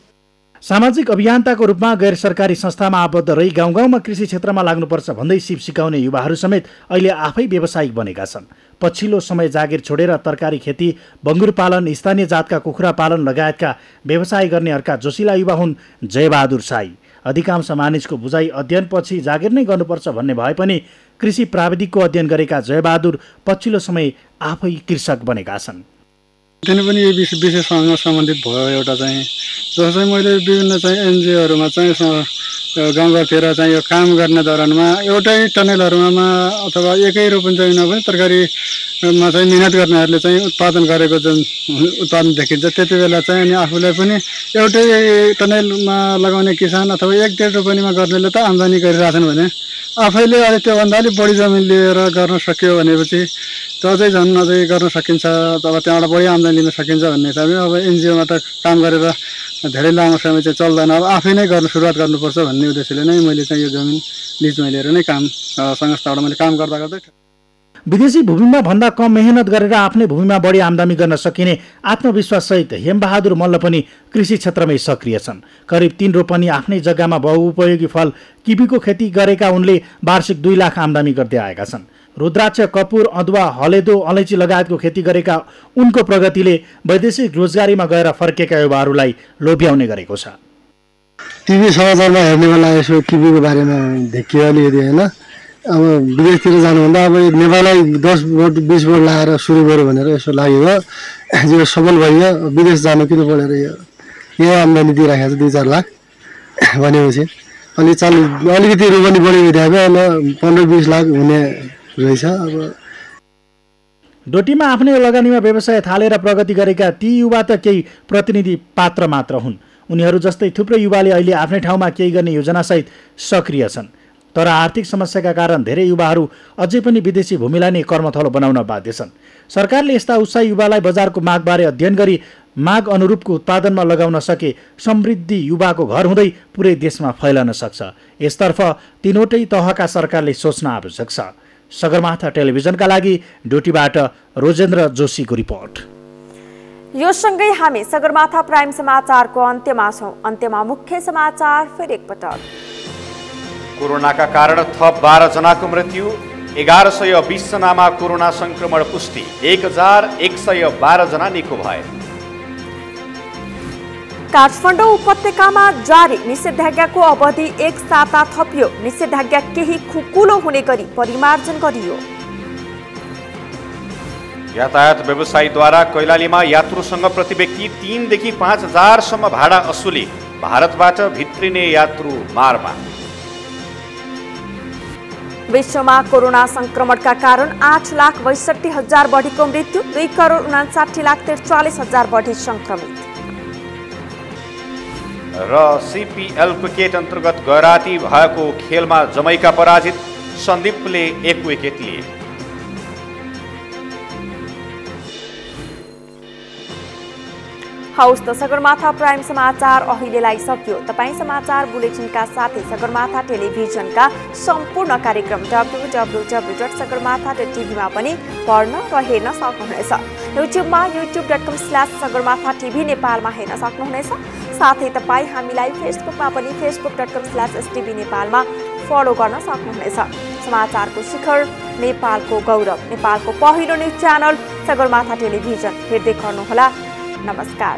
सामाजिक अभियन्ताको रूपमा गैर सरकारी संस्थामा आबद्ध रही गाउँ गाउँमा कृषि क्षेत्रमा लाग्नुपर्छ भन्दै सिप सिकाउने युवाहरू समेत अहिले आफै व्यावसायिक बनेका छन्। पछिल्लो समय जागिर छोडेर तरकारी खेती, बङ्गुर पालन, स्थानीय जातका कुखुरा पालन लगायतका व्यवसाय गर्ने अर्का जोशिला युवा हुन् जयबहादुर साई। अधिकांश मानिसको बुझाइ अध्ययनपछि जागिर नै गर्नुपर्छ भन्ने भए पनि कृषि प्राविधिकको अध्ययन गरेका जयबहादुर पछिल्लो समय आफै कृषक बनेका छन्। त्यही पनि यो विषयसँग सम्बन्धित भयो। एउटा चाहिँ जस्तो चाहिँ मैले विभिन्न चाहिँ एनजिओहरूमा चाहिँ गाउँघरतिर चाहिँ यो काम गर्ने दौरानमा एउटै टनेलहरूमा अथवा एकै रोपन जमिनमा पनि तरकारीमा चाहिँ मिहिनेत गर्नेहरूले चाहिँ उत्पादन गरेको जुन उत्पादन देखिन्छ त्यति बेला चाहिँ अनि आफूलाई पनि एउटै टनेलमा लगाउने किसान अथवा 1-1.5 रोपनीमा गर्नेले त आम्दानी गरिरहेछन् भने आफैले अहिले त्योभन्दा अलिक बढी जमिन लिएर गर्न सक्यो भनेपछि त्यो अझै झन् अझै गर्न सकिन्छ अथवा त्यहाँबाट बढी आम्दानी लिन सकिन्छ भन्ने हिसाबले अब एनजिओमा त काम गरेर धेरै लामो समय चाहिँ चल्दैन। अब आफै नै गर्न सुरुवात गर्नुपर्छ भन्ने उद्देश्यले नै मैले चाहिँ यो जमिन लिजमा लिएर नै काम संस्थाबाट मैले काम गर्दा गर्दै विदेशी भूमिमा भन्दा कम मेहनत गरेर आफ्नै भूमिमा बढी आम्दानी गर्न सकिने आत्मविश्वाससहित हेमबहादुर मल्ल पनि कृषि क्षेत्रमै सक्रिय छन्। करिब 3 रोपनी आफ्नै जग्गामा बहुउपयोगी फल किबीको खेती गरेका उनले वार्षिक 2 लाख आम्दानी गर्दै आएका छन्। रुद्राक्ष, कपुर, अदुवा, हलेदो, अलैँची लगायतको खेती गरेका उनको प्रगतिले वैदेशिक रोजगारीमा गएर फर्केका युवाहरूलाई लोभ्याउने गरेको छ। टिभी समाचारमा हेर्ने बेला यसो किबीको बारेमा देखियो अलिकति होइन। अब विदेशतिर जानुभन्दा अब नेपाललाई 10 बोट 20 बोट लगाएर सुरु गर्यो भनेर यसो लाग्यो। यो सफल भयो। विदेश जानु किन परेर यो आम्दानी दिइराखेको छ 2-4 लाख भनेपछि अलिकति रोपनी बढी भइदियो 15-20 लाख हुने रहेछ। अब डोटीमा आफ्नै लगानीमा व्यवसाय थालेर प्रगति गरेका ती युवा त केही प्रतिनिधि पात्र मात्र हुन्। उनीहरू जस्तै थुप्रै युवाले अहिले आफ्नै ठाउँमा केही गर्ने योजनासहित सक्रिय छन्। तर आर्थिक समस्याका कारण धेरै युवाहरू अझै पनि विदेशी भूमिलाई नै कर्मथलो बनाउन बाध्य छन्। सरकारले यस्ता उत्साही युवालाई बजारको मागबारे अध्ययन गरी माग अनुरूपको उत्पादनमा लगाउन सके समृद्धि युवाको घर हुँदै पुरै देशमा फैलन सक्छ। यसतर्फ तीनवटै तहका सरकारले सोच्न आवश्यक छ। सगरमाथा टेलिभिजनका लागि डोटीबाट रोजेन्द्र जोशीको रिपोर्ट। यो सँगै हामी सगरमाथा प्राइम समाचारको अन्त्यमा छौं। अन्त्यमा मुख्य समाचार फेरि एकपटक। कोरोनाका कारण थप 12 जनाको मृत्यु, 1120 जनामा कोरोना संक्रमण पुष्टि, 1112 जना निको भए। काठमाडौँ उपत्यकामा जारी निषेधाज्ञाको अवधि 1 साता थपियो। निषेधाज्ञा केही खुकुलो हुने गरी परिमार्जन गरियो। यातायात व्यवसायीद्वारा कैलालीमा यात्रुसँग प्रति व्यक्ति 3 देखि 5,000 सम्म भाडा असुली, भारतबाट भित्रिने यात्रु मारमा। विश्वमा कोरोना संक्रमणका कारण 8,62,000 बढीको मृत्यु, 2,59,43,43,000 बढी संक्रमित। र CPL क्रिकेट अन्तर्गत गैराती भएको खेलमा जमैका पराजित, सन्दीपले 1 विकेट लिए। हौस् त सगरमाथा प्राइम समाचार अहिलेलाई सकियो। तपाईँ समाचार बुलेटिनका साथै सगरमाथा टेलिभिजनका सम्पूर्ण कार्यक्रम www.sagarmatha.tv मा पनि पढ्न र हेर्न सक्नुहुनेछ। युट्युबमा youtube.com/sagarmathatv नेपालमा हेर्न सक्नुहुनेछ। साथै तपाईँ हामीलाई फेसबुकमा पनि facebook.com/stv नेपालमा फलो गर्न सक्नुहुनेछ। समाचारको शिखर, नेपालको गौरव, नेपालको पहिलो न्युज च्यानल सगरमाथा टेलिभिजन हेर्दै गर्नुहोला। नमस्कार।